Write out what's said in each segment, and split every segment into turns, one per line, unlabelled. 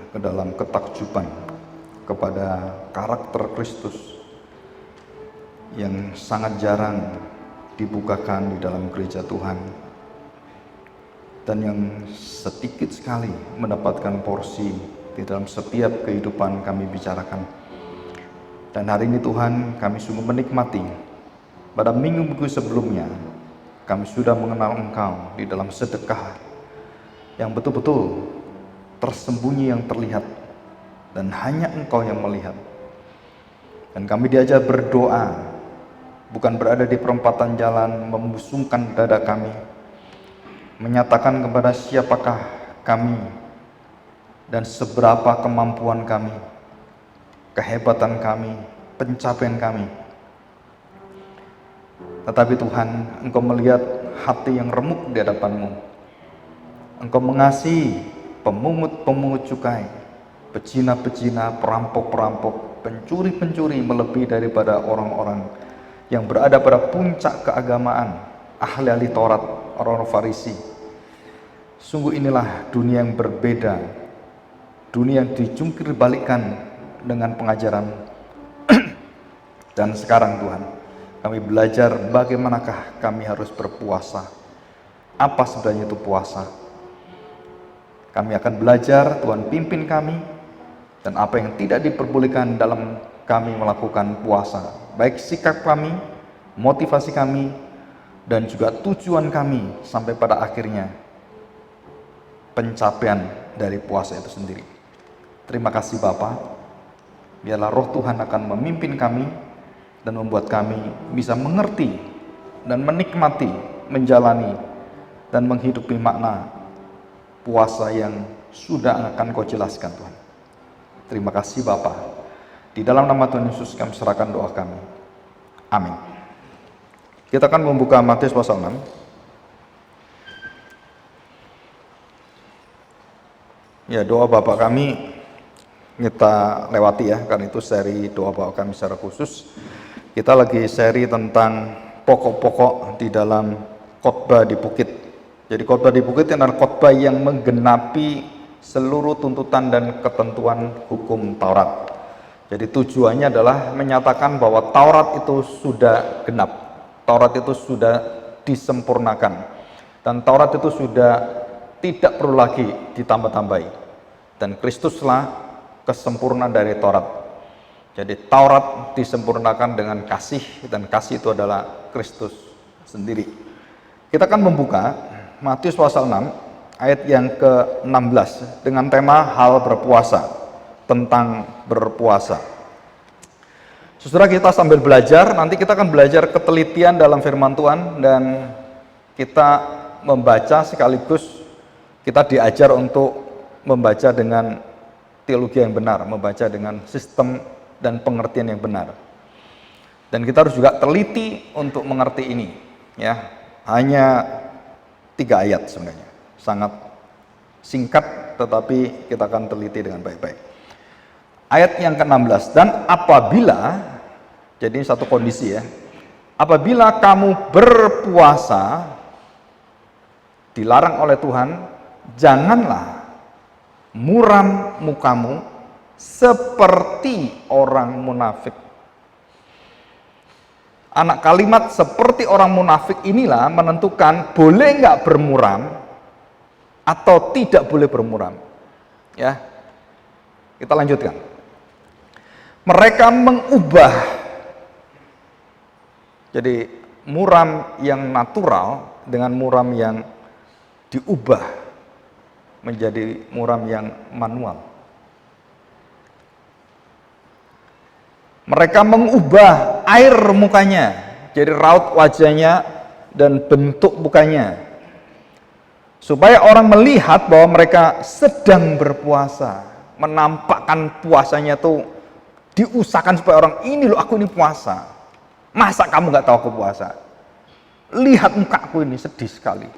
ke dalam ketakjuban kepada karakter Kristus yang sangat jarang dibukakan di dalam gereja Tuhan, dan yang sedikit sekali mendapatkan porsi di dalam setiap kehidupan kami bicarakan. Dan hari ini Tuhan, kami sungguh menikmati pada minggu-minggu sebelumnya kami sudah mengenal Engkau di dalam sedekah yang betul-betul tersembunyi yang terlihat dan hanya Engkau yang melihat. Dan kami diajar berdoa, bukan berada di perempatan jalan membusungkan dada kami, menyatakan kepada siapakah kami dan seberapa kemampuan kami, kehebatan kami, pencapaian kami. Tetapi Tuhan, Engkau melihat hati yang remuk di hadapan-Mu. Engkau mengasihi pemungut-pemungut cukai, pezina-pezina, perampok-perampok, pencuri-pencuri, melebihi daripada orang-orang yang berada pada puncak keagamaan, ahli-ahli Taurat, orang-orang Farisi. Sungguh inilah dunia yang berbeda, dunia yang dijungkir balikkan dengan pengajaran. Dan sekarang Tuhan, kami belajar bagaimanakah kami harus berpuasa. Apa sebenarnya itu puasa? Kami akan belajar, Tuhan pimpin kami, dan apa yang tidak diperbolehkan dalam kami melakukan puasa. Baik sikap kami, motivasi kami, dan juga tujuan kami sampai pada akhirnya pencapaian dari puasa itu sendiri. Terima kasih Bapa. Biarlah roh Tuhan akan memimpin kami dan membuat kami bisa mengerti dan menikmati, menjalani dan menghidupi makna puasa yang sudah akan Kau jelaskan Tuhan. Terima kasih Bapa. Di dalam nama Tuhan Yesus kami serahkan doa kami. Amin. Kita akan membuka Matius pasal 6. Ya, doa Bapak kami kita lewati ya, karena itu seri doa Bapak kami secara khusus. Kita lagi seri tentang pokok-pokok di dalam khotbah di bukit. Jadi khotbah di bukit adalah khotbah yang menggenapi seluruh tuntutan dan ketentuan hukum Taurat. Jadi tujuannya adalah menyatakan bahwa Taurat itu sudah genap, Taurat itu sudah disempurnakan, dan Taurat itu sudah tidak perlu lagi ditambah-tambahi. Dan Kristuslah kesempurnaan dari Taurat. Jadi Taurat disempurnakan dengan kasih, dan kasih itu adalah Kristus sendiri. Kita akan membuka Matius pasal 6 ayat yang ke-16 dengan tema hal berpuasa, tentang berpuasa. Saudara, kita sambil belajar, nanti kita akan belajar ketelitian dalam firman Tuhan, dan kita membaca sekaligus kita diajar untuk membaca dengan teologi yang benar, membaca dengan sistem dan pengertian yang benar. Dan kita harus juga teliti untuk mengerti ini, ya. Hanya 3 ayat sebenarnya, sangat singkat, tetapi kita akan teliti dengan baik-baik. Ayat yang ke-16, dan apabila, jadi ini satu kondisi ya, apabila kamu berpuasa, dilarang oleh Tuhan, janganlah muram mukamu seperti orang munafik. Anak kalimat seperti orang munafik inilah menentukan boleh nggak bermuram atau tidak boleh bermuram. Ya, kita lanjutkan. Mereka mengubah, jadi muram yang natural dengan muram yang diubah menjadi muram yang manual. Mereka mengubah air mukanya, jadi raut wajahnya dan bentuk mukanya, supaya orang melihat bahwa mereka sedang berpuasa, menampakkan puasanya tuh diusahakan supaya orang, ini loh aku ini puasa. Masa kamu nggak tahu aku puasa? Lihat mukaku ini sedih sekali.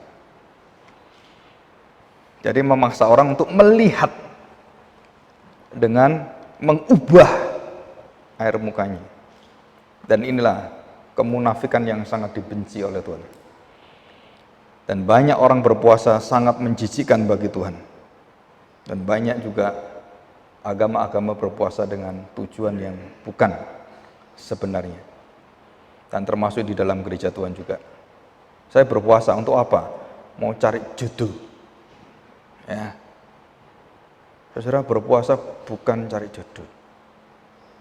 Jadi memaksa orang untuk melihat dengan mengubah air mukanya. Dan inilah kemunafikan yang sangat dibenci oleh Tuhan. Dan banyak orang berpuasa sangat menjijikkan bagi Tuhan. Dan banyak juga agama-agama berpuasa dengan tujuan yang bukan sebenarnya. Dan termasuk di dalam gereja Tuhan juga. Saya berpuasa untuk apa? Mau cari jodoh. Ya. Saudara, berpuasa bukan cari jodoh.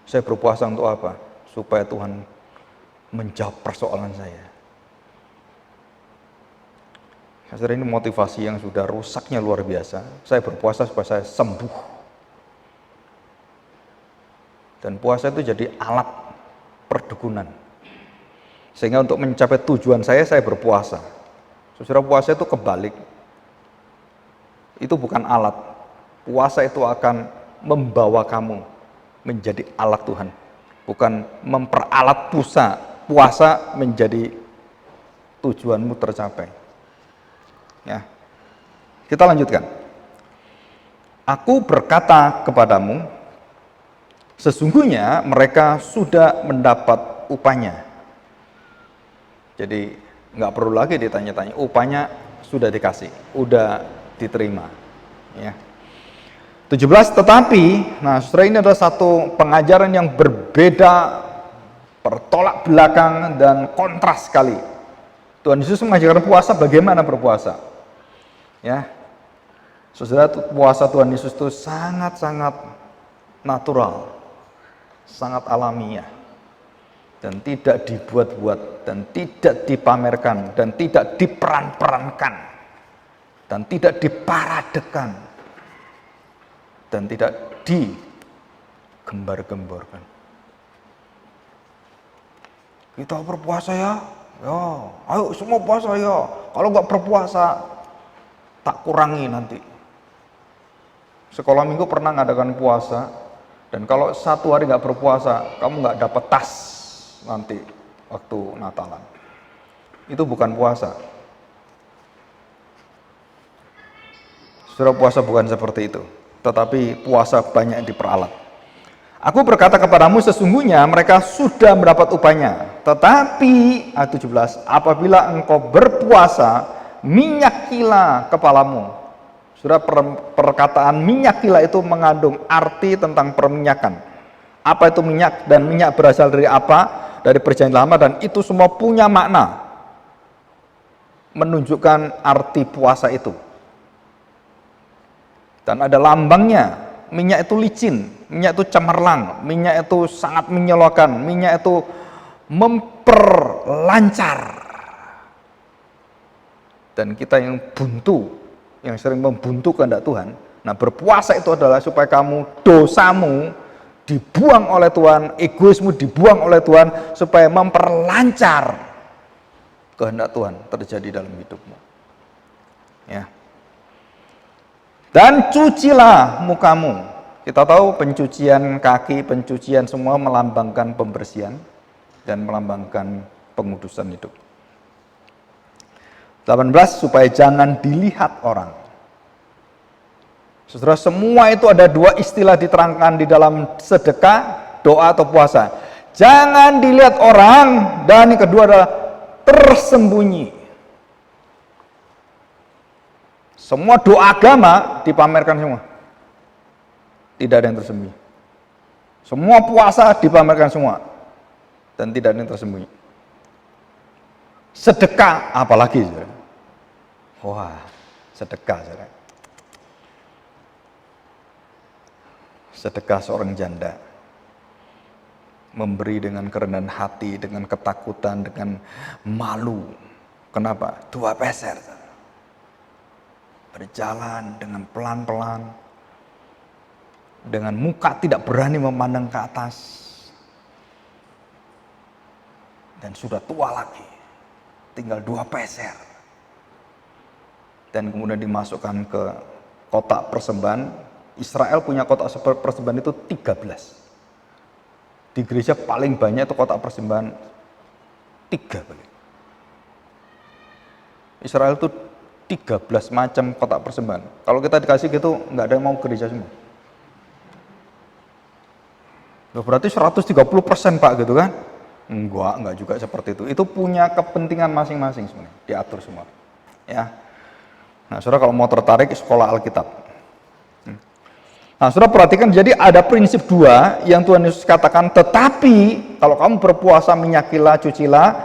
Saya berpuasa untuk apa? Supaya Tuhan menjawab persoalan saya. Saudara, ini motivasi yang sudah rusaknya luar biasa. Saya berpuasa supaya saya sembuh. Dan puasa itu jadi alat perdukunan. Sehingga untuk mencapai tujuan saya berpuasa. Saudara, puasa itu kebalik. Itu bukan alat. Puasa itu akan membawa kamu menjadi alat Tuhan. Bukan memperalat puasa menjadi tujuanmu tercapai. Ya. Kita lanjutkan. Aku berkata kepadamu, sesungguhnya mereka sudah mendapat upahnya. Jadi nggak perlu lagi ditanya-tanya, upahnya sudah dikasih, udah diterima. Ya. 17, tetapi, nah saudara, ini adalah satu pengajaran yang berbeda, bertolak belakang dan kontras sekali. Tuhan Yesus mengajarkan puasa, bagaimana berpuasa. Ya, saudara, puasa Tuhan Yesus itu sangat-sangat natural, sangat alamiah, dan tidak dibuat-buat, dan tidak dipamerkan, dan tidak diperan-perankan, dan tidak diparadekan, dan tidak digembar-gemborkan. Kita berpuasa ya, ayo semua puasa ya. Kalau nggak berpuasa, tak kurangi nanti. Sekolah minggu pernah ngadakan puasa, dan kalau satu hari nggak berpuasa, kamu nggak dapat tas nanti waktu Natalan. Itu bukan puasa. Saudara, puasa bukan seperti itu. Tetapi puasa banyak diperalat. Aku berkata kepadamu, sesungguhnya mereka sudah mendapat upahnya. Tetapi, ayat 17, apabila engkau berpuasa, minyakilah kepalamu. Sudah, perkataan minyakilah itu mengandung arti tentang perminyakan. Apa itu minyak, dan minyak berasal dari apa? Dari perjanjian lama, dan itu semua punya makna. Menunjukkan arti puasa itu. Dan ada lambangnya. Minyak itu licin, minyak itu cemerlang, minyak itu sangat menyelokan, minyak itu memperlancar. Dan kita yang buntu, yang sering membuntu kehendak Tuhan, nah berpuasa itu adalah supaya kamu, dosamu dibuang oleh Tuhan, egoismu dibuang oleh Tuhan, supaya memperlancar kehendak Tuhan terjadi dalam hidupmu. Ya. Dan cucilah mukamu. Kita tahu pencucian kaki, pencucian semua melambangkan pembersihan dan melambangkan pengudusan hidup. 18, supaya jangan dilihat orang. Saudara, semua itu ada dua istilah diterangkan di dalam sedekah, doa atau puasa. Jangan dilihat orang, dan yang kedua adalah tersembunyi. Semua doa agama dipamerkan semua. Tidak ada yang tersembunyi. Semua puasa dipamerkan semua. Dan tidak ada yang tersembunyi. Sedekah apalagi, saudara. Wah, sedekah, saudara. Sedekah seorang janda. Memberi dengan kerendahan hati, dengan ketakutan, dengan malu. Kenapa? 2 peser, saudara. Berjalan dengan pelan-pelan, dengan muka tidak berani memandang ke atas, dan sudah tua lagi, tinggal 2 peser, dan kemudian dimasukkan ke kotak persembahan. Israel punya kotak persembahan itu 13. Di gereja paling banyak itu kotak persembahan 3 kali. Israel itu 13 macam kotak persembahan. Kalau kita dikasih gitu, nggak ada yang mau gereja semua. Berarti 130% Pak gitu kan? Enggak juga seperti itu. Itu punya kepentingan masing-masing sebenarnya, diatur semua. Ya. Nah, saudara kalau mau tertarik, sekolah Alkitab. Nah, saudara perhatikan, jadi ada prinsip dua yang Tuhan Yesus katakan, tetapi kalau kamu berpuasa minyakilah, cucilah,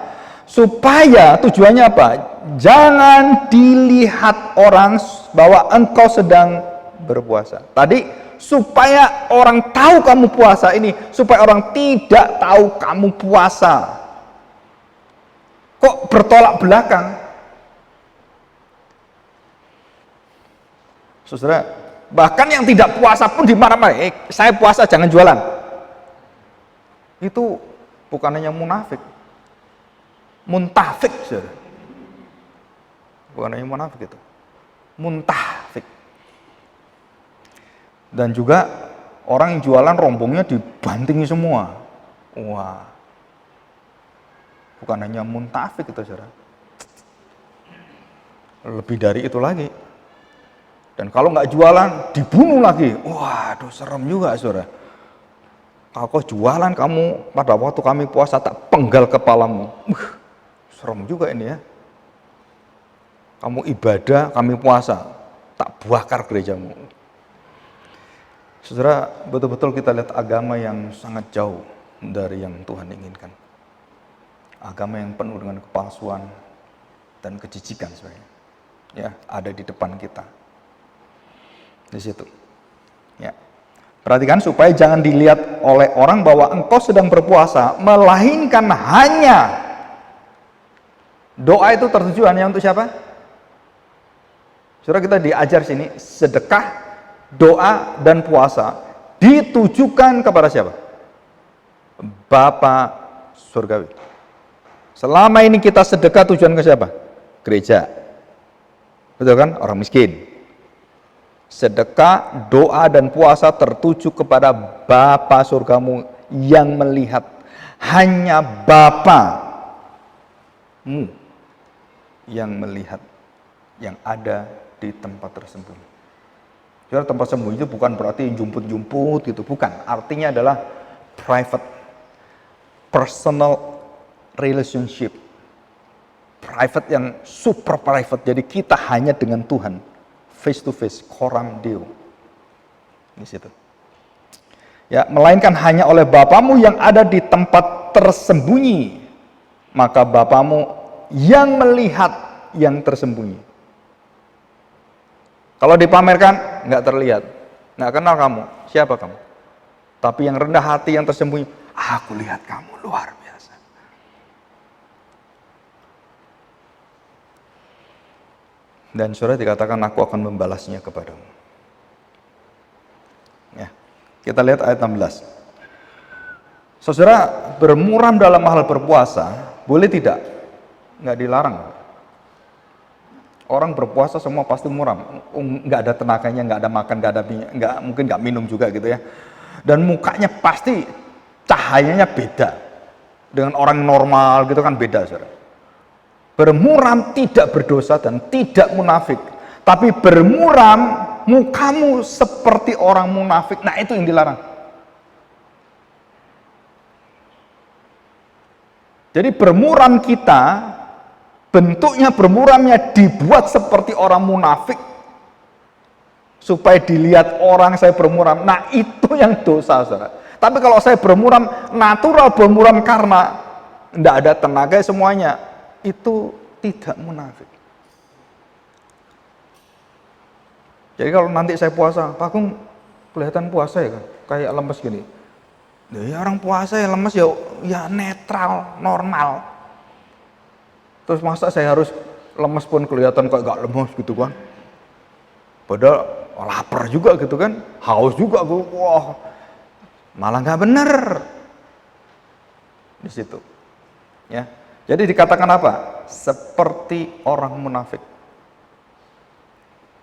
supaya tujuannya apa? Jangan dilihat orang bahwa engkau sedang berpuasa. Tadi supaya orang tahu kamu puasa, ini supaya orang tidak tahu kamu puasa. Kok bertolak belakang? Saudara, bahkan yang tidak puasa pun dimana-mana, saya puasa jangan jualan. Itu bukan hanya munafik, muntafik, saudara. Bukan hanya munafik itu, muntafik. Dan juga orang yang jualan rombongnya dibantingi semua. Wah, bukan hanya muntafik itu, saudara. Lebih dari itu lagi. Dan kalau nggak jualan, dibunuh lagi. Waduh, serem juga, saudara. Kalau kau jualan kamu, pada waktu kami puasa tak penggal kepalamu. Serem juga ini ya. Kamu ibadah, kami puasa, tak bakar gerejamu. Saudara, betul-betul kita lihat agama yang sangat jauh dari yang Tuhan inginkan. Agama yang penuh dengan kepalsuan dan kejijikan sebenarnya. Ya, ada di depan kita. Di situ. Ya. Perhatikan supaya jangan dilihat oleh orang bahwa engkau sedang berpuasa, melainkan hanya doa itu tertujuannya untuk siapa? Saudara, kita diajar sini sedekah, doa dan puasa ditujukan kepada siapa? Bapa surgawi. Selama ini kita sedekah tujuan ke siapa? Gereja. Betul kan? Orang miskin. Sedekah, doa, dan puasa tertuju kepada Bapa surgamu yang melihat. Hanya Bapamu yang melihat yang ada di tempat tersembunyi. Jadi tempat sembunyi itu bukan berarti jumput-jumput gitu, bukan. Artinya adalah private, personal relationship. Private yang super private. Jadi kita hanya dengan Tuhan. Face to face, coram Deo. Di situ. Ya, melainkan hanya oleh Bapamu yang ada di tempat tersembunyi. Maka Bapamu yang melihat yang tersembunyi. Kalau dipamerkan, nggak terlihat. Nggak kenal kamu. Siapa kamu? Tapi yang rendah hati, yang tersembunyi, aku lihat kamu luar biasa. Dan saudara dikatakan aku akan membalasnya kepadamu. Ya, kita lihat ayat 16. Saudara, bermuram dalam hal berpuasa, boleh tidak? Nggak dilarang. Orang berpuasa semua pasti muram. Nggak ada tenaganya, nggak ada makan, nggak ada minyak, mungkin nggak minum juga gitu ya. Dan mukanya pasti cahayanya beda. Dengan orang normal gitu kan beda, saudara. Bermuram tidak berdosa dan tidak munafik. Tapi bermuram mukamu seperti orang munafik. Nah, itu yang dilarang. Jadi bermuram kita, bentuknya bermuramnya dibuat seperti orang munafik. Supaya dilihat orang saya bermuram. Nah, itu yang dosa, saudara. Tapi kalau saya bermuram, natural bermuram karena tidak ada tenaga semuanya. Itu tidak munafik. Jadi kalau nanti saya puasa, Pak Agung kelihatan puasa ya kan, kayak lemes gini. Ya orang puasa ya lemes ya netral, normal. Terus masa saya harus lemes pun kelihatan kayak gak lemes gitu kan? Padahal lapar juga gitu kan, haus juga, wah malah nggak bener di situ. Ya. Jadi dikatakan apa? Seperti orang munafik.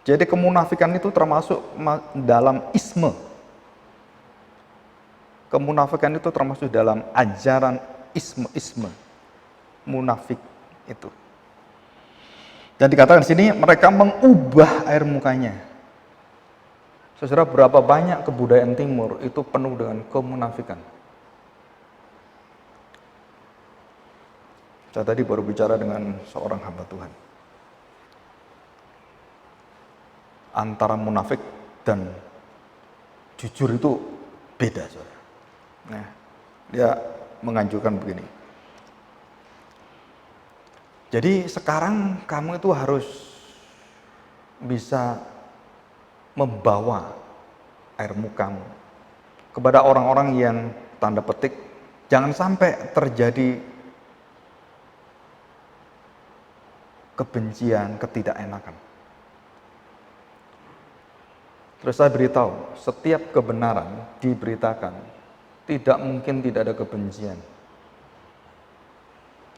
Jadi kemunafikan itu termasuk dalam isme. Kemunafikan itu termasuk dalam ajaran isme. Munafik itu. Dan dikatakan di sini mereka mengubah air mukanya. Saudara, berapa banyak kebudayaan timur itu penuh dengan kemunafikan. Saya tadi baru bicara dengan seorang hamba Tuhan. Antara munafik dan jujur itu beda, saudara. Nah, dia menganjurkan begini. Jadi sekarang kamu itu harus bisa membawa air mukamu kepada orang-orang yang tanda petik jangan sampai terjadi kebencian, ketidakenakan. Terus saya beritahu, setiap kebenaran diberitakan, tidak mungkin tidak ada kebencian.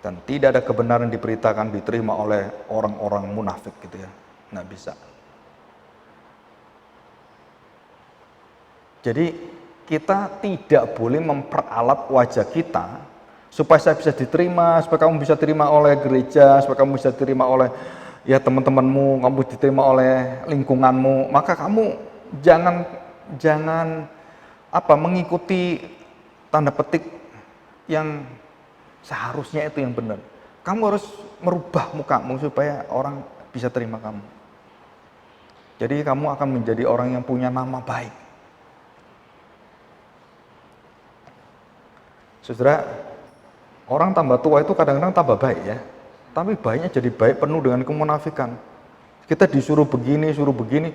Dan tidak ada kebenaran diberitakan diterima oleh orang-orang munafik gitu ya. Nggak bisa. Jadi kita tidak boleh memperalat wajah kita supaya saya bisa diterima, supaya kamu bisa diterima oleh gereja, supaya kamu bisa diterima oleh ya teman-temanmu, kamu diterima oleh lingkunganmu. Maka kamu jangan mengikuti tanda petik yang seharusnya itu yang benar. Kamu harus merubah mukamu supaya orang bisa terima kamu. Jadi kamu akan menjadi orang yang punya nama baik. Saudara, orang tambah tua itu kadang-kadang tambah baik ya. Tapi baiknya jadi baik penuh dengan kemunafikan. Kita disuruh begini, suruh begini.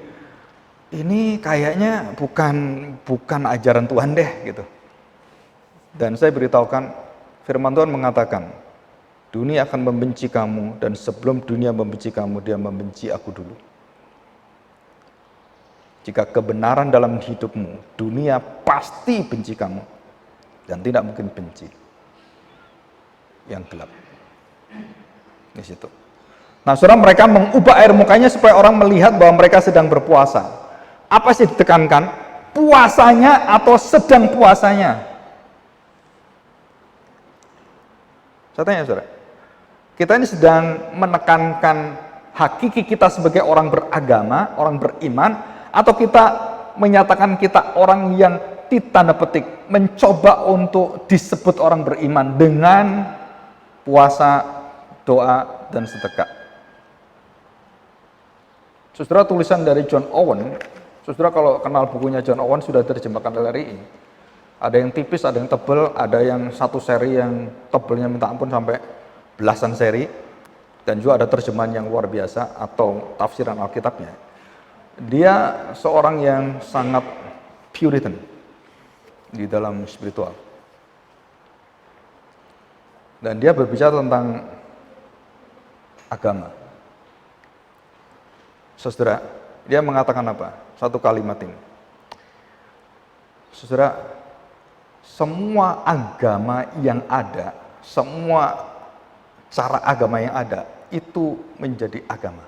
Ini kayaknya bukan ajaran Tuhan deh gitu. Dan saya beritahukan firman Tuhan mengatakan, dunia akan membenci kamu dan sebelum dunia membenci kamu, dia membenci aku dulu. Jika kebenaran dalam hidupmu, dunia pasti benci kamu dan tidak mungkin benci yang gelap. Di situ. Nah, saudara, mereka mengubah air mukanya supaya orang melihat bahwa mereka sedang berpuasa. Apa sih ditekankan? Puasanya atau sedang puasanya? Saya tanya, saudara, kita ini sedang menekankan hakiki kita sebagai orang beragama, orang beriman, atau kita menyatakan kita orang yang tanda petik mencoba untuk disebut orang beriman dengan puasa, doa, dan sedekah. Saudara, tulisan dari John Owen, saudara kalau kenal bukunya John Owen sudah diterjemahkan oleh RI. Ada yang tipis, ada yang tebal, ada yang satu seri yang tebalnya minta ampun sampai belasan seri. Dan juga ada terjemahan yang luar biasa atau tafsiran Alkitabnya. Dia seorang yang sangat Puritan di dalam spiritual. Dan dia berbicara tentang agama. Saudara, dia mengatakan apa? Satu kalimat ini. Saudara, semua agama yang ada, semua cara agama yang ada, itu menjadi agama.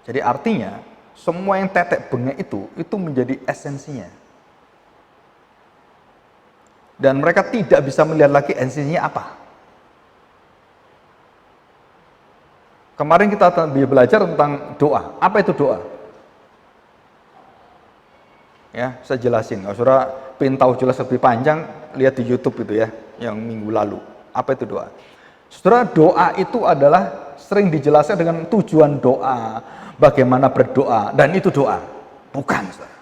Jadi artinya, semua yang tetek bengek itu menjadi esensinya. Dan mereka tidak bisa melihat lagi esensinya apa. Kemarin kita belajar tentang doa. Apa itu doa? Ya, saya jelasin. Kalau saudara pengen tahu jelas lebih panjang, lihat di YouTube itu ya, yang minggu lalu. Apa itu doa? Saudara, doa itu adalah sering dijelaskan dengan tujuan doa, bagaimana berdoa, dan itu doa. Bukan, saudara.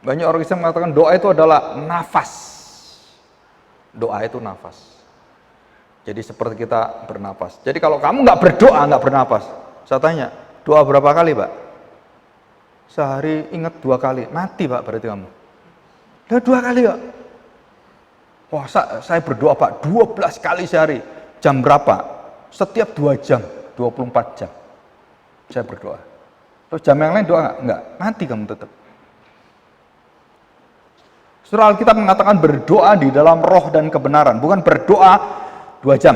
Banyak orang Islam mengatakan doa itu adalah nafas. Doa itu nafas. Jadi seperti kita bernafas. Jadi kalau kamu nggak berdoa, nggak bernafas, saya tanya, doa berapa kali, Pak? Sehari ingat 2 kali. Mati, Pak, berarti kamu. Udah 2 kali, Pak. Wah, saya berdoa, Pak, 12 kali sehari. Jam berapa? Setiap 2 jam, 24 jam. Saya berdoa. Terus jam yang lain doa nggak? Nggak. Mati kamu tetap. Surah Alkitab mengatakan berdoa di dalam roh dan kebenaran. Bukan berdoa 2 jam.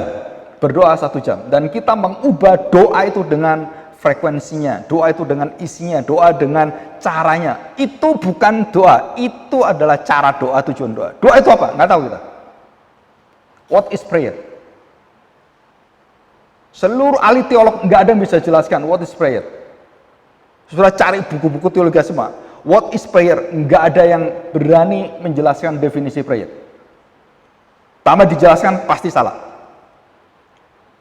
Berdoa 1 jam. Dan kita mengubah doa itu dengan frekuensinya, doa itu dengan isinya, doa dengan caranya. Itu bukan doa, itu adalah cara doa, tujuan doa. Doa itu apa? Nggak tahu kita. What is prayer? Seluruh ahli teolog nggak ada yang bisa jelaskan what is prayer. Sudah cari buku-buku teologi semua. What is prayer? Nggak ada yang berani menjelaskan definisi prayer. Tambah dijelaskan pasti salah.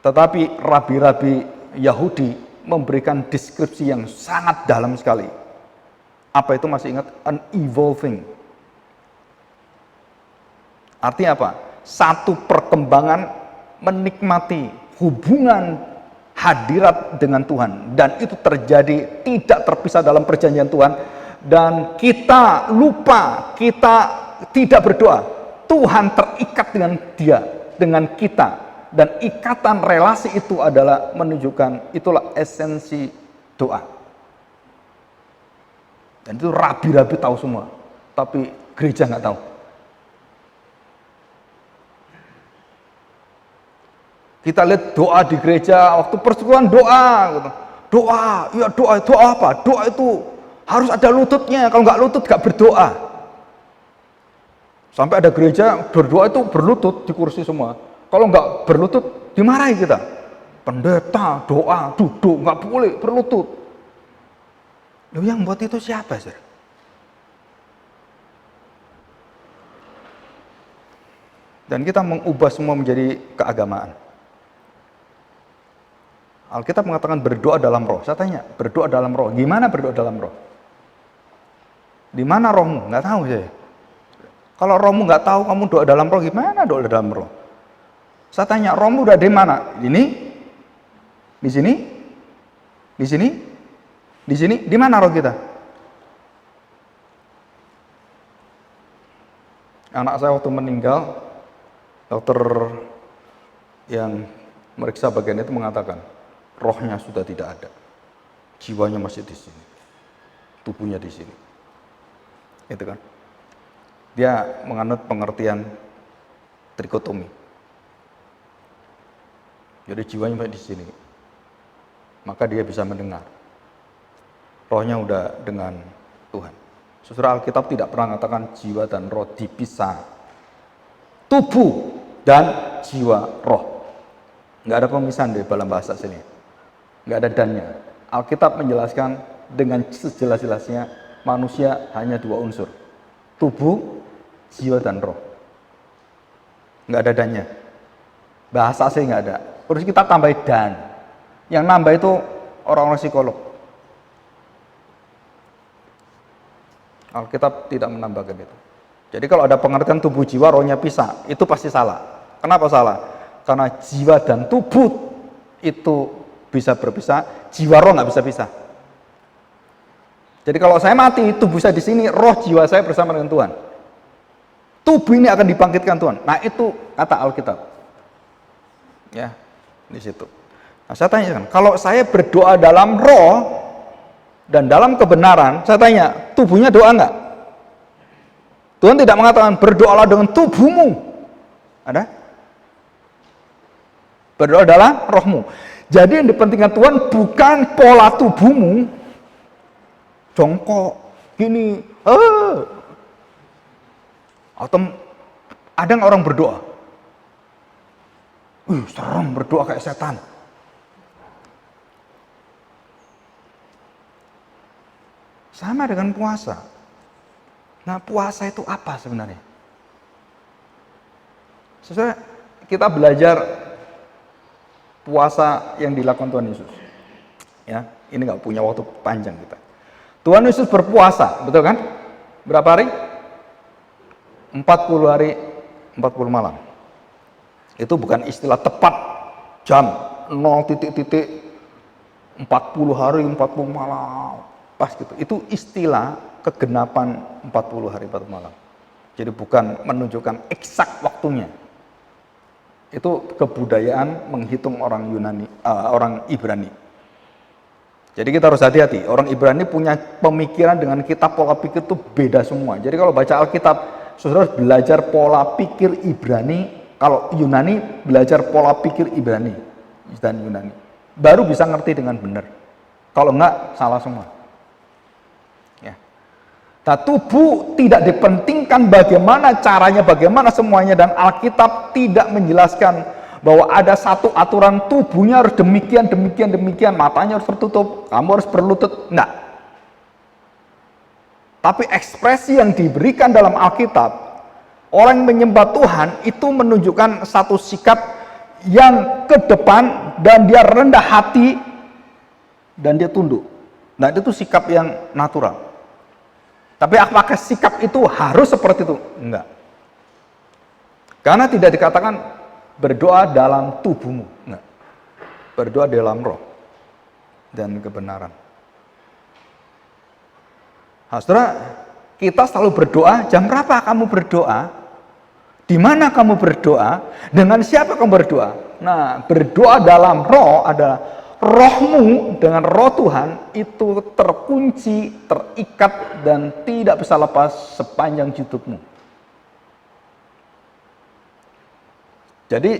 Tetapi rabi-rabi Yahudi memberikan deskripsi yang sangat dalam sekali. Apa itu masih ingat? Unevolving. Artinya apa? Satu perkembangan menikmati hubungan hadirat dengan Tuhan. Dan itu terjadi tidak terpisah dalam perjanjian Tuhan. Dan kita lupa, kita tidak berdoa. Tuhan terikat dengan dia, dengan kita. Dan ikatan relasi itu adalah menunjukkan, itulah esensi doa. Dan itu rabi-rabi tahu semua. Tapi gereja nggak tahu. Kita lihat doa di gereja, waktu persekutuan doa. Gitu. Doa, ya doa apa? Doa itu harus ada lututnya, kalau nggak lutut nggak berdoa. Sampai ada gereja berdoa itu berlutut di kursi semua. Kalau nggak berlutut, dimarahi kita. Pendeta, doa, duduk, nggak boleh berlutut. Loh, yang buat itu siapa, sir? Dan kita mengubah semua menjadi keagamaan. Alkitab mengatakan berdoa dalam roh. Saya tanya, berdoa dalam roh. Gimana berdoa dalam roh? Di mana rohmu? Nggak tahu saya. Kalau rohmu nggak tahu kamu doa dalam roh, gimana doa dalam roh? Saya tanya, rohmu udah di mana? Ini? Di sini? Di sini? Di sini? Di mana roh kita? Anak saya waktu meninggal, dokter yang meriksa bagian itu mengatakan, rohnya sudah tidak ada, jiwanya masih di sini, tubuhnya di sini. Itu kan? Dia menganut pengertian trikotomi. Jadi jiwanya masih di sini, maka dia bisa mendengar. Rohnya udah dengan Tuhan. Saudara, Alkitab tidak pernah mengatakan jiwa dan roh dipisah. Tubuh dan jiwa, roh. Nggak ada pemisahan di dalam bahasa sini. Nggak ada dannya. Alkitab menjelaskan dengan sejelas-jelasnya manusia hanya dua unsur. Tubuh, jiwa, dan roh. Nggak ada dannya. Bahasa asli nggak ada. Terus kita tambah dan. Yang nambah itu orang-orang psikolog. Alkitab tidak menambahkan itu. Jadi kalau ada pengertian tubuh jiwa rohnya pisah, itu pasti salah. Kenapa salah? Karena jiwa dan tubuh itu bisa berpisah, jiwa roh nggak bisa pisah. Jadi kalau saya mati, tubuh saya di sini, roh jiwa saya bersama dengan Tuhan. Tubuh ini akan dibangkitkan Tuhan. Nah itu kata Alkitab. Ya, di situ. Nah saya tanya, kalau saya berdoa dalam roh dan dalam kebenaran, saya tanya, tubuhnya doa nggak? Tuhan tidak mengatakan berdoalah dengan tubuhmu. Ada? Berdoa dalam rohmu. Jadi yang dipentingkan Tuhan bukan pola tubuhmu, jongkok, gini, atau ada nggak orang berdoa? Serem berdoa kayak setan. Sama dengan puasa. Nah, puasa itu apa sebenarnya? Sesuai kita belajar puasa yang dilakukan Tuhan Yesus. Ya, ini nggak punya waktu panjang kita. Tuhan Yesus berpuasa, betul kan? Berapa hari? 40 hari, 40 malam. Itu bukan istilah tepat jam 0 40 hari, 40 malam. Pas gitu. Itu istilah kegenapan 40 hari 40 malam. Jadi bukan menunjukkan eksak waktunya. Itu kebudayaan menghitung orang Yunani, orang Ibrani. Jadi kita harus hati-hati. Orang Ibrani punya pemikiran dengan kita, pola pikir itu beda semua. Jadi kalau baca Alkitab, saudara harus belajar pola pikir Ibrani. Kalau Yunani, belajar pola pikir Ibrani dan Yunani. Baru bisa ngerti dengan benar. Kalau enggak, salah semua. Nah, tubuh tidak dipentingkan bagaimana caranya, bagaimana semuanya, dan Alkitab tidak menjelaskan bahwa ada satu aturan tubuhnya harus demikian, matanya harus tertutup, kamu harus berlutut, enggak. Tapi ekspresi yang diberikan dalam Alkitab, orang yang menyembah Tuhan itu menunjukkan satu sikap yang ke depan dan dia rendah hati dan dia tunduk. Nah, itu sikap yang natural. Tapi apakah sikap itu harus seperti itu? Enggak. Karena tidak dikatakan berdoa dalam tubuhmu. Enggak. Berdoa dalam roh dan kebenaran. Nah, saudara, kita selalu berdoa. Jam berapa kamu berdoa? Di mana kamu berdoa? Dengan siapa kamu berdoa? Nah, berdoa dalam roh adalah rohmu dengan roh Tuhan itu terkunci, terikat, dan tidak bisa lepas sepanjang hidupmu. Jadi,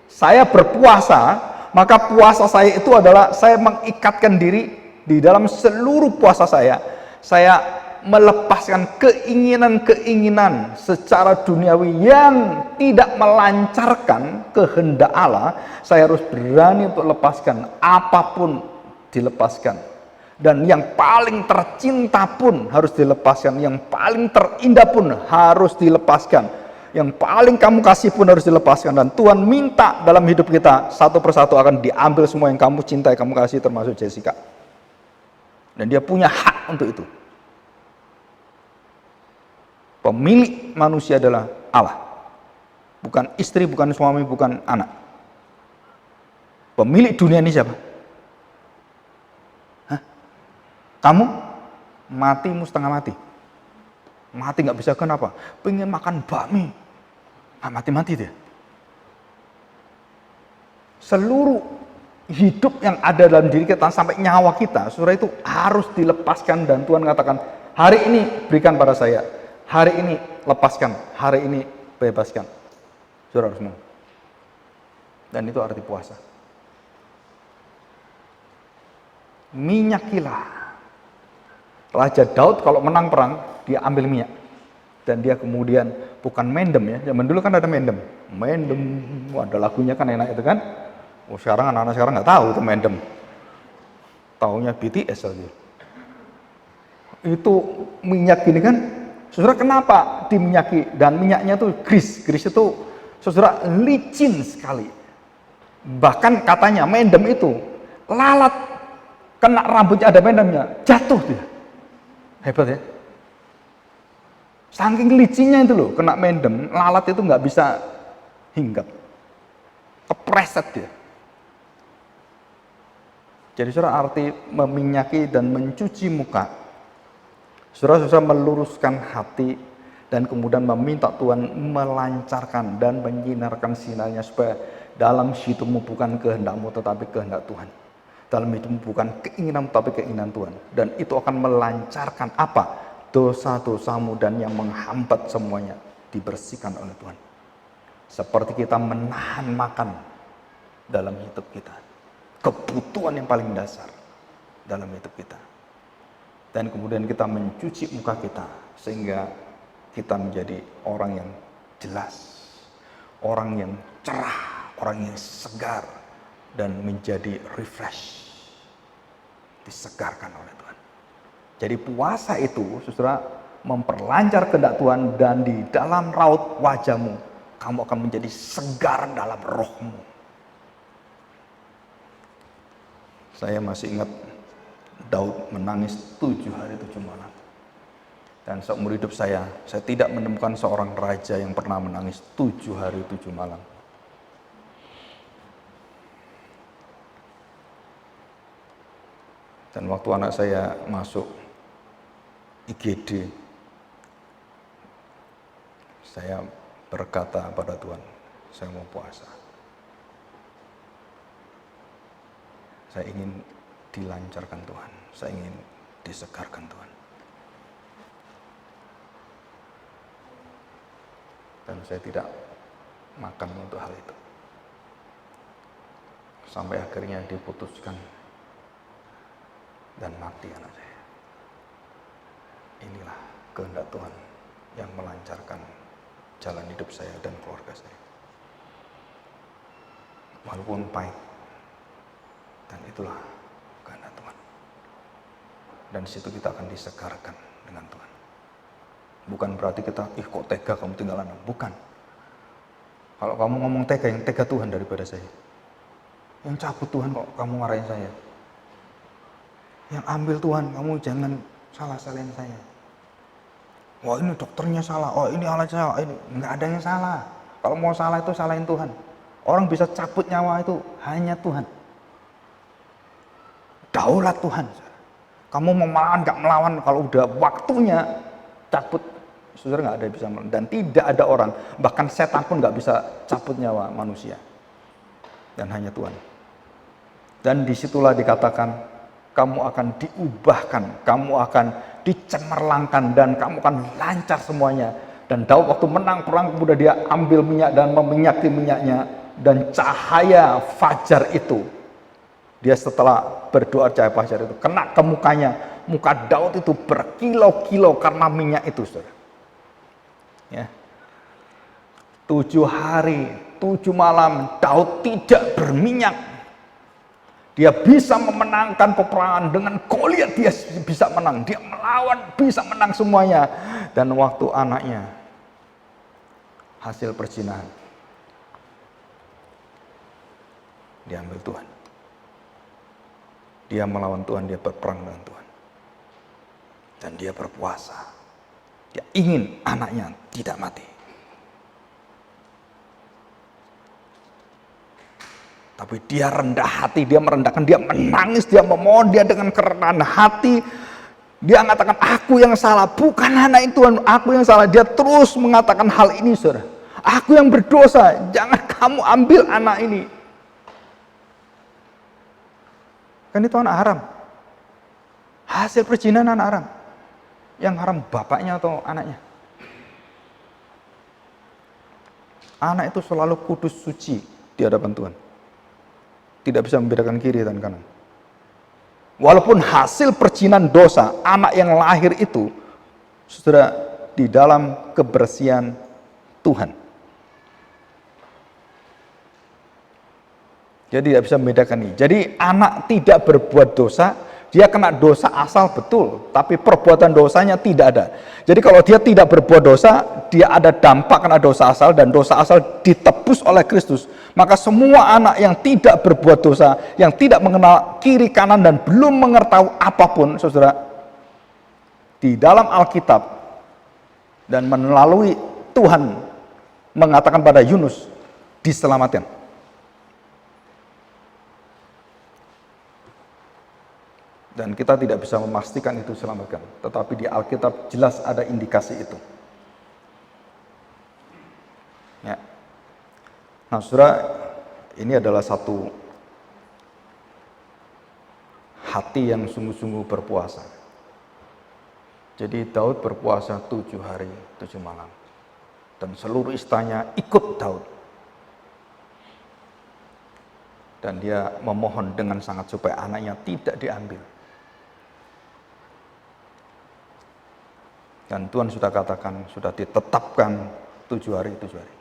saya berpuasa, maka puasa saya itu adalah saya mengikatkan diri di dalam seluruh puasa saya. Saya melepaskan keinginan-keinginan secara duniawi yang tidak melancarkan kehendak Allah. Saya harus berani untuk lepaskan, apapun dilepaskan. Dan yang paling tercinta pun harus dilepaskan, yang paling terindah pun harus dilepaskan, yang paling kamu kasih pun harus dilepaskan. Dan Tuhan minta dalam hidup kita, satu persatu akan diambil semua yang kamu cintai, kamu kasih, termasuk Jessica. Dan dia punya hak untuk itu. Pemilik manusia adalah Allah. Bukan istri, bukan suami, bukan anak. Pemilik dunia ini siapa? Hah? Kamu? Matimu setengah mati. Mati nggak bisa, kenapa? Pengen makan bakmi. Nah, mati-mati dia. Seluruh hidup yang ada dalam diri kita sampai nyawa kita, saudara, itu harus dilepaskan. Dan Tuhan katakan, hari ini berikan pada saya, hari ini lepaskan, hari ini bebaskan. Saudara harus mau. Dan itu arti puasa. Minyakilah. Raja Daud kalau menang perang, dia ambil minyak. Dan dia kemudian, bukan mendem ya, zaman dulu kan ada mendem. Mendem, ada lagunya kan enak itu kan. Oh, sekarang anak-anak sekarang nggak tahu itu mendem. Taunya BTS aja. Itu minyak gini kan, saudara, kenapa diminyaki? Dan minyaknya tuh grease. Grease itu, saudara, licin sekali. Bahkan katanya mendem itu, lalat kena rambutnya ada mendemnya, jatuh dia. Hebat ya. Saking licinnya itu loh, kena mendem, lalat itu nggak bisa hinggap. Kepreset dia. Jadi saudara, arti meminyaki dan mencuci muka, saudara meluruskan hati dan kemudian meminta Tuhan melancarkan dan menyinarkan sinarnya supaya dalam hidupmu bukan kehendakmu tetapi kehendak Tuhan. Dalam hidupmu bukan keinginanmu tapi keinginan Tuhan. Dan itu akan melancarkan apa? Dosa-dosamu dan yang menghambat semuanya dibersihkan oleh Tuhan. Seperti kita menahan makan dalam hidup kita. Kebutuhan yang paling dasar dalam hidup kita. Dan kemudian kita mencuci muka kita sehingga kita menjadi orang yang jelas, orang yang cerah, orang yang segar, dan menjadi refresh, disegarkan oleh Tuhan. Jadi puasa itu, saudara, memperlancar kehendak Tuhan, dan di dalam raut wajahmu kamu akan menjadi segar dalam rohmu. Saya masih ingat Daud menangis 7 hari 7 malam. Dan seumur hidup saya tidak menemukan seorang raja yang pernah menangis 7 hari 7 malam. Dan waktu anak saya masuk IGD, saya berkata pada Tuhan, saya mau puasa. Saya ingin dilancarkan Tuhan, saya ingin disegarkan Tuhan. Dan saya tidak makan untuk hal itu. Sampai akhirnya diputuskan dan mati anak saya. Inilah kehendak Tuhan yang melancarkan jalan hidup saya dan keluarga saya. Walaupun pahit, dan itulah kehendak Tuhan. Dan di situ kita akan disegarkan dengan Tuhan. Bukan berarti kita, kok tega kamu tinggal anak. Bukan. Kalau kamu ngomong tega, yang tega Tuhan daripada saya. Yang cabut Tuhan kok kamu marahin saya. Yang ambil Tuhan, kamu jangan salah-salahin saya. Wah ini dokternya salah, oh ini alat salah, ini nggak ada yang salah. Kalau mau salah itu salahin Tuhan. Orang bisa cabut nyawa itu hanya Tuhan. Daulat Tuhan. Kamu mau melawan nggak melawan, kalau udah waktunya cabut, saudara nggak ada yang bisa melawan. Dan tidak ada orang, bahkan setan pun nggak bisa cabut nyawa manusia. Dan hanya Tuhan. Dan disitulah dikatakan, kamu akan diubahkan, kamu akan dicemerlangkan, dan kamu akan lancar semuanya. Dan Daud waktu menang perang, kemudian dia ambil minyak dan meminyaki minyaknya, dan cahaya fajar itu, dia setelah berdoa cahaya fajar itu kena ke mukanya, muka Daud itu berkilau-kilau karena minyak itu, saudara. Ya. 7 hari, 7 malam Daud tidak berminyak. Dia bisa memenangkan peperangan dengan Goliat, dia bisa menang, dia melawan, bisa menang semuanya. Dan waktu anaknya hasil perzinahan, diambil Tuhan. Dia melawan Tuhan, dia berperang dengan Tuhan. Dan dia berpuasa. Dia ingin anaknya tidak mati. Tapi dia rendah hati, dia merendahkan, dia menangis, dia memohon, dia dengan kerendahan hati. Dia mengatakan, aku yang salah, bukan anak itu, aku yang salah. Dia terus mengatakan hal ini, saudara. Aku yang berdosa, jangan kamu ambil anak ini. Kan itu anak haram. Hasil perzinahan anak haram. Yang haram bapaknya atau anaknya? Anak itu selalu kudus suci di hadapan Tuhan. Tidak bisa membedakan kiri dan kanan. Walaupun hasil perzinahan dosa, anak yang lahir itu sudah di dalam kebersihan Tuhan. Jadi tidak bisa membedakan ini. Jadi anak tidak berbuat dosa, dia kena dosa asal betul, tapi perbuatan dosanya tidak ada. Jadi kalau dia tidak berbuat dosa, dia ada dampak kena dosa asal, dan dosa asal ditebus oleh Kristus. Maka semua anak yang tidak berbuat dosa, yang tidak mengenal kiri kanan dan belum mengetahui apapun, saudara, di dalam Alkitab dan melalui Tuhan mengatakan pada Yunus, diselamatkan. Dan kita tidak bisa memastikan itu diselamatkan, tetapi di Alkitab jelas ada indikasi itu. Ya. Nah, saudara, ini adalah satu hati yang sungguh-sungguh berpuasa. Jadi Daud berpuasa 7 hari, 7 malam. Dan seluruh istananya ikut Daud. Dan dia memohon dengan sangat supaya anaknya tidak diambil. Dan Tuhan sudah katakan, sudah ditetapkan 7 hari, 7 hari.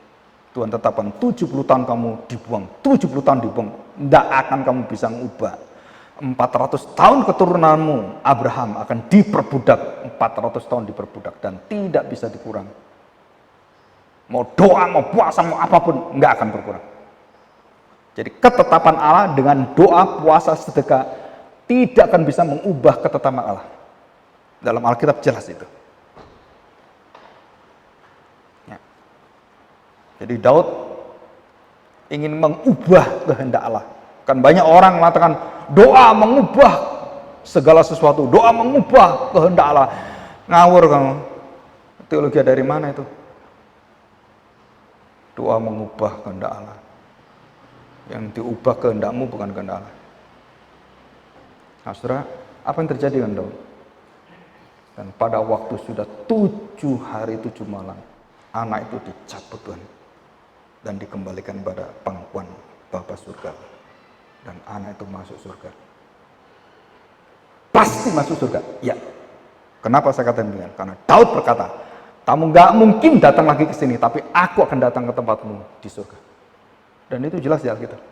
Tuhan tetapkan 70 tahun kamu dibuang, 70 tahun dibuang. Tidak akan kamu bisa mengubah. 400 tahun keturunanmu, Abraham akan diperbudak, 400 tahun diperbudak, dan tidak bisa dikurang. Mau doa, mau puasa, mau apapun, nggak akan berkurang. Jadi ketetapan Allah dengan doa, puasa, sedekah, tidak akan bisa mengubah ketetapan Allah. Dalam Alkitab jelas itu. Jadi Daud ingin mengubah kehendak Allah. Kan banyak orang mengatakan doa mengubah segala sesuatu, doa mengubah kehendak Allah. Ngawur kamu. Teologi dari mana itu? Doa mengubah kehendak Allah. Yang diubah kehendakmu bukan kehendak Allah. Nah, saudara, apa yang terjadi dengan Daud? Dan pada waktu sudah 7 hari 7 malam, anak itu dicabut Tuhan dan dikembalikan pada pangkuan Bapa surga, dan anak itu masuk surga. Pasti masuk surga, ya. Kenapa saya katakan demikian? Karena Daud berkata, kamu nggak mungkin datang lagi ke sini, tapi aku akan datang ke tempatmu di surga. Dan itu jelas di Alkitab.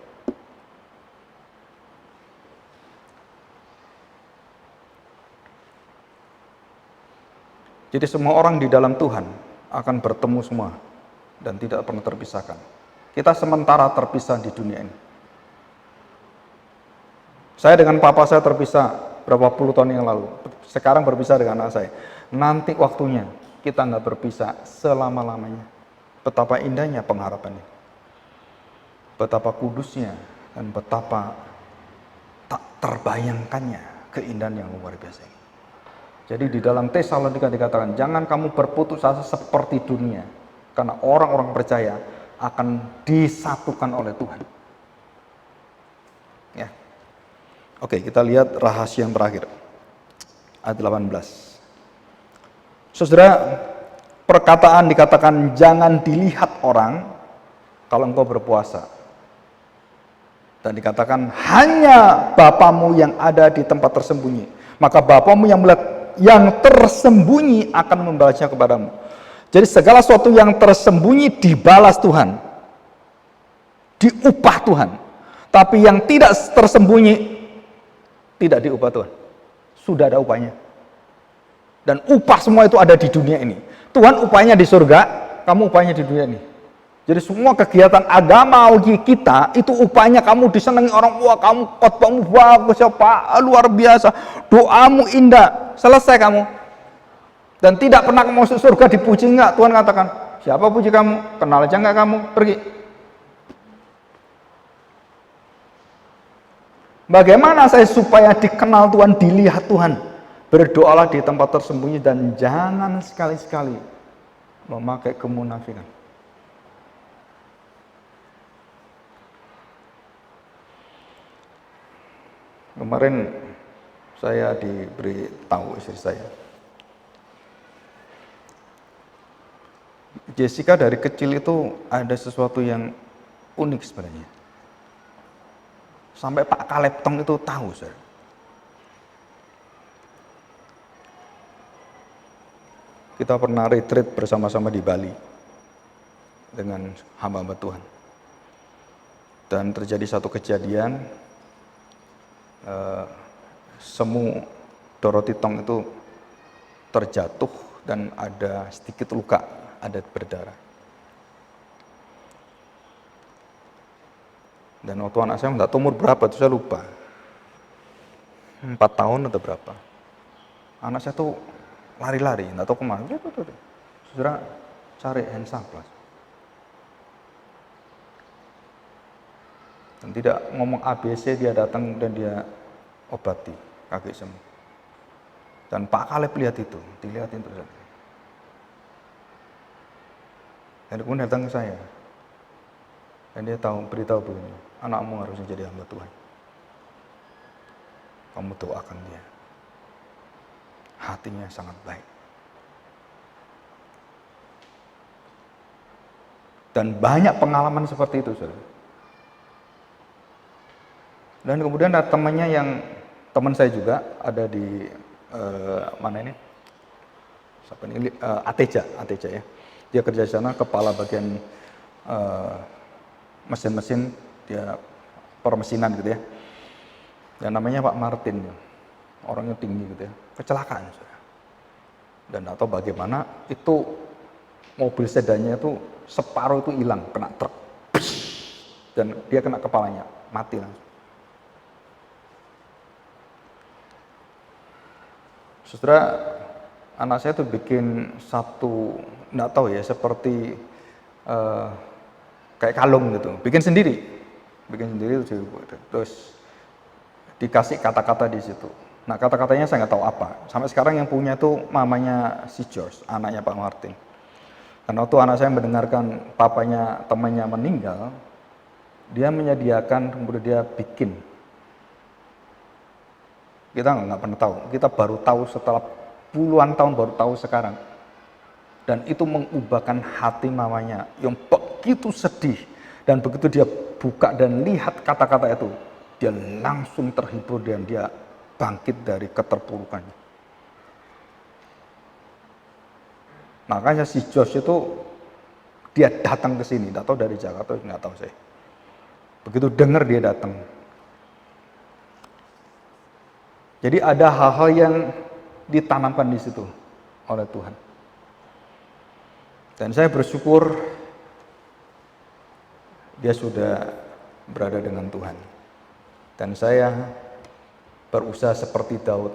Jadi semua orang di dalam Tuhan akan bertemu semua dan tidak pernah terpisahkan. Kita sementara terpisah di dunia ini. Saya dengan papa saya terpisah berapa puluh tahun yang lalu. Sekarang berpisah dengan anak saya. Nanti waktunya kita nggak berpisah selama-lamanya. Betapa indahnya pengharapannya. Betapa kudusnya dan betapa tak terbayangkannya keindahan yang luar biasa ini. Jadi di dalam Tesalonika dikatakan, jangan kamu berputus asa seperti dunia. Karena orang-orang percaya akan disatukan oleh Tuhan. Ya. Oke, kita lihat rahasia yang terakhir. Ayat 18. Saudara, perkataan dikatakan jangan dilihat orang kalau engkau berpuasa. Dan dikatakan hanya Bapamu yang ada di tempat tersembunyi. Maka Bapamu yang melihat yang tersembunyi akan membalasnya kepadamu. Jadi segala sesuatu yang tersembunyi dibalas Tuhan. Diupah Tuhan. Tapi yang tidak tersembunyi tidak diupah Tuhan. Sudah ada upahnya. Dan upah semua itu ada di dunia ini. Tuhan upahnya di surga, kamu upahnya di dunia ini. Jadi semua kegiatan agama kita itu upahnya kamu disenangi orang, wah kamu khotbahmu bagus ya Pak, luar biasa, doamu indah, selesai kamu. Dan tidak pernah masuk surga dipuji enggak? Tuhan katakan, siapa puji kamu? Kenal aja enggak kamu? Pergi. Bagaimana saya supaya dikenal Tuhan, dilihat Tuhan? Berdoalah di tempat tersembunyi dan jangan sekali-sekali memakai kemunafikan. Kemarin saya diberi tahu istri saya, Jessica dari kecil itu ada sesuatu yang unik sebenarnya. Sampai Pak Kaleptong itu tahu, saudara. Kita pernah retreat bersama-sama di Bali dengan hamba-hamba Tuhan. Dan terjadi satu kejadian, semu Dorothy Tong itu terjatuh dan ada sedikit luka, ada berdarah. Dan waktu anak saya nggak tahu umur berapa, itu saya lupa. 4 tahun atau berapa. Anak saya tuh lari-lari, nggak tahu kemana. Saudara cari hand sanitizer. Dan tidak ngomong ABC, dia datang dan dia obati kaki semua. Dan Pak Kaleb lihat itu, dilihatin terus. Dan kemudian datang ke saya. Dan dia beritahu begini, anakmu harusnya jadi hamba Tuhan. Kamu doakan dia. Hatinya sangat baik. Dan banyak pengalaman seperti itu, saudara. Dan kemudian ada temannya yang, teman saya juga ada di mana ini? Siapa ini? Ateja ya. Dia kerja di sana, kepala bagian mesin-mesin, dia permesinan gitu ya. Dan namanya Pak Martin, orangnya tinggi gitu ya. Kecelakaan, saudara. Dan atau bagaimana itu mobil sedannya itu separuh itu hilang, kena truk. Dan dia kena kepalanya, mati langsung. Saudara, anak saya tuh bikin satu, nggak tahu ya, seperti kayak kalung gitu, bikin sendiri terus dikasih kata-kata di situ. Nah, kata-katanya saya nggak tahu apa. Sampai sekarang yang punya tuh mamanya si George, anaknya Pak Martin. Karena waktu anak saya mendengarkan papanya temannya meninggal, dia menyediakan, kemudian dia bikin. Kita nggak pernah tahu, kita baru tahu setelah puluhan tahun, baru tahu sekarang. Dan itu mengubahkan hati mamanya yang begitu sedih. Dan begitu dia buka dan lihat kata-kata itu, dia langsung terhibur dan dia bangkit dari keterpurukannya. Makanya si Josh itu, dia datang ke sini, nggak tahu dari Jakarta, nggak tahu saya. Begitu dengar dia datang. Jadi ada hal-hal yang ditanamkan di situ oleh Tuhan. Dan saya bersyukur dia sudah berada dengan Tuhan. Dan saya berusaha seperti Daud.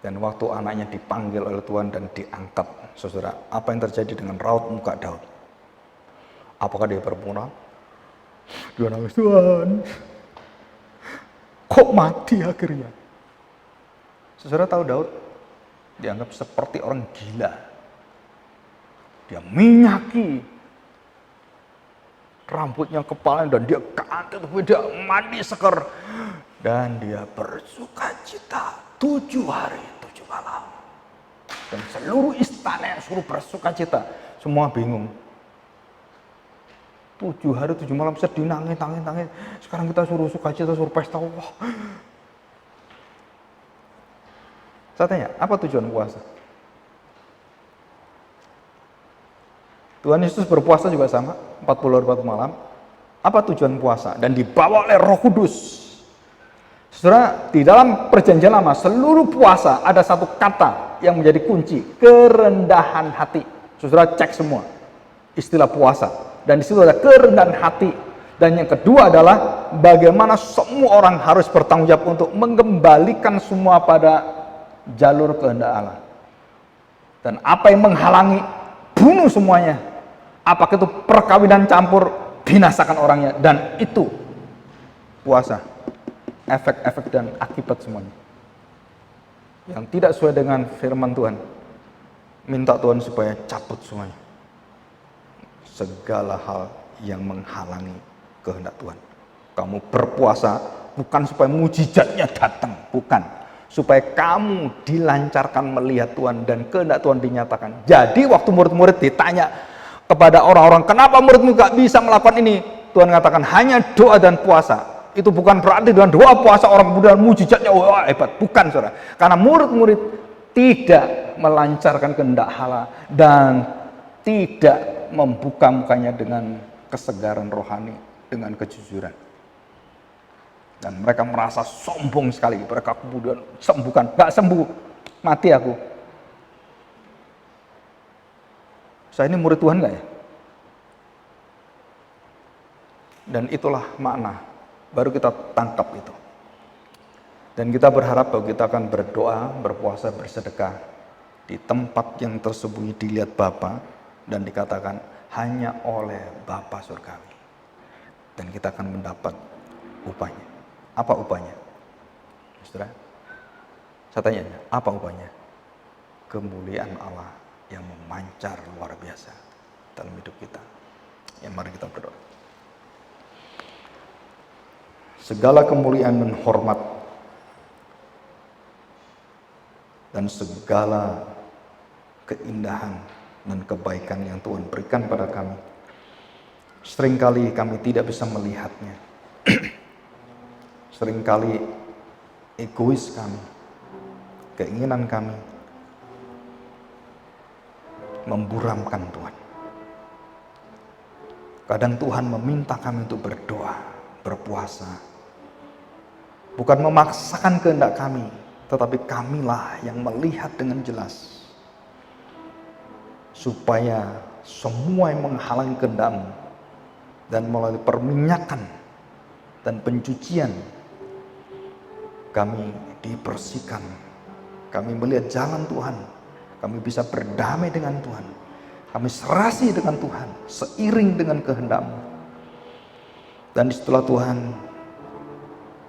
Dan waktu anaknya dipanggil oleh Tuhan dan diangkat, saudara, apa yang terjadi dengan raut muka Daud? Apakah dia berpura? Dia nangis, Tuhan, kok mati akhirnya? Saudara tahu Daud dianggap seperti orang gila. Dia minyaki rambutnya, kepalanya, dan dia ganti, dia mandi seger. Dan dia bersuka cita 7 hari 7 malam. Dan seluruh istana yang suruh bersuka cita, semua bingung. 7 hari 7 malam sedih, nangis. Sekarang kita suruh sukacita, suruh pesta. Wah. Saya tanya, apa tujuan puasa? Tuhan Yesus berpuasa juga sama, 40 hari 40 malam. Apa tujuan puasa? Dan dibawa oleh Roh Kudus. Saudara, di dalam perjanjian lama, seluruh puasa ada satu kata yang menjadi kunci, kerendahan hati. Saudara cek semua istilah puasa. Dan di situ ada kerendahan hati. Dan yang kedua adalah bagaimana semua orang harus bertanggung jawab untuk mengembalikan semua pada jalur kehendak Allah. Dan apa yang menghalangi, bunuh semuanya. Apakah itu perkawinan campur, binasakan orangnya. Dan itu puasa, efek-efek dan akibat semuanya. Yang tidak sesuai dengan firman Tuhan, minta Tuhan supaya cabut semuanya. Segala hal yang menghalangi kehendak Tuhan. Kamu berpuasa bukan supaya mujizatnya datang, bukan. Supaya kamu dilancarkan melihat Tuhan dan kehendak Tuhan dinyatakan. Jadi waktu murid-murid ditanya kepada orang-orang, kenapa muridmu gak bisa melakukan ini? Tuhan katakan, hanya doa dan puasa. Itu bukan berarti dengan doa puasa orang kemudian mujizatnya wah hebat. Bukan, saudara. Karena murid-murid tidak melancarkan kehendak Allah dan tidak membuka mukanya dengan kesegaran rohani, dengan kejujuran. Dan mereka merasa sombong sekali. Mereka kemudian sembuhkan. Gak sembuh, mati aku. Saya ini murid Tuhan gak ya? Dan itulah makna. Baru kita tangkap itu. Dan kita berharap bahwa kita akan berdoa, berpuasa, bersedekah di tempat yang tersembunyi dilihat Bapa dan dikatakan hanya oleh Bapa surgawi. Dan kita akan mendapat upahnya. Apa upahnya? Saudara, saya tanya, apa upahnya? Kemuliaan Allah yang memancar luar biasa dalam hidup kita. Ya, mari kita berdoa. Segala kemuliaan dan hormat dan segala keindahan dan kebaikan yang Tuhan berikan pada kami, seringkali kami tidak bisa melihatnya. Seringkali egois kami, keinginan kami memburamkan Tuhan. Kadang Tuhan meminta kami untuk berdoa, berpuasa, bukan memaksakan kehendak kami, tetapi kamilah yang melihat dengan jelas, supaya semua yang menghalangi kehendak-Mu dan melalui perminyakan dan pencucian kami dibersihkan, kami melihat jalan Tuhan, kami bisa berdamai dengan Tuhan, kami serasi dengan Tuhan, seiring dengan kehendak-Mu. Dan disitulah Tuhan,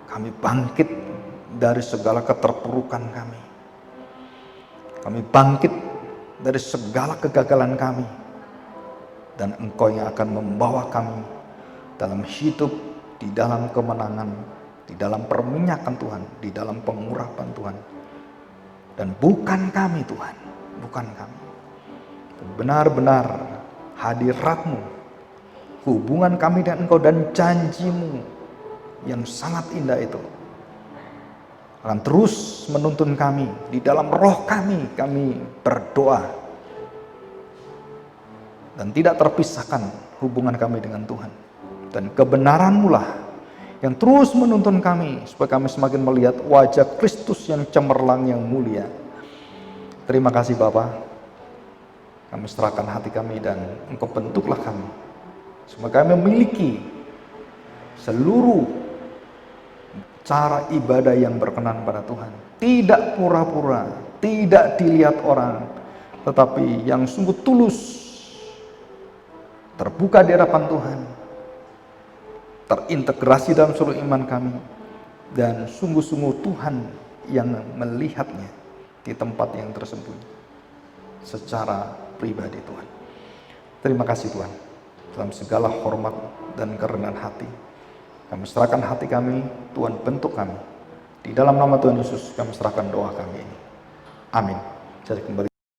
kami bangkit dari segala keterpurukan kami. Kami bangkit dari segala kegagalan kami. Dan Engkau yang akan membawa kami dalam hidup, di dalam kemenangan, di dalam perminyakan Tuhan, di dalam pengurapan Tuhan. Dan bukan kami Tuhan, bukan kami. Benar-benar hadirat-Mu, hubungan kami dengan Engkau dan janji-Mu yang sangat indah itu akan terus menuntun kami. Di dalam roh kami berdoa. Dan tidak terpisahkan hubungan kami dengan Tuhan. Dan kebenaran-Mu lah yang terus menuntun kami, supaya kami semakin melihat wajah Kristus yang cemerlang, yang mulia. Terima kasih Bapa. Kami serahkan hati kami dan Engkau bentuklah kami. Semoga kami memiliki seluruh cara ibadah yang berkenan pada Tuhan. Tidak pura-pura, tidak dilihat orang, tetapi yang sungguh tulus, terbuka di hadapan Tuhan, terintegrasi dalam seluruh iman kami, dan sungguh-sungguh Tuhan yang melihatnya di tempat yang tersembunyi secara pribadi Tuhan. Terima kasih Tuhan, dalam segala hormat dan kerendahan hati kami serahkan hati kami, Tuhan bentuk kami. Di dalam nama Tuhan Yesus kami serahkan doa kami ini. Amin. Jadi kembali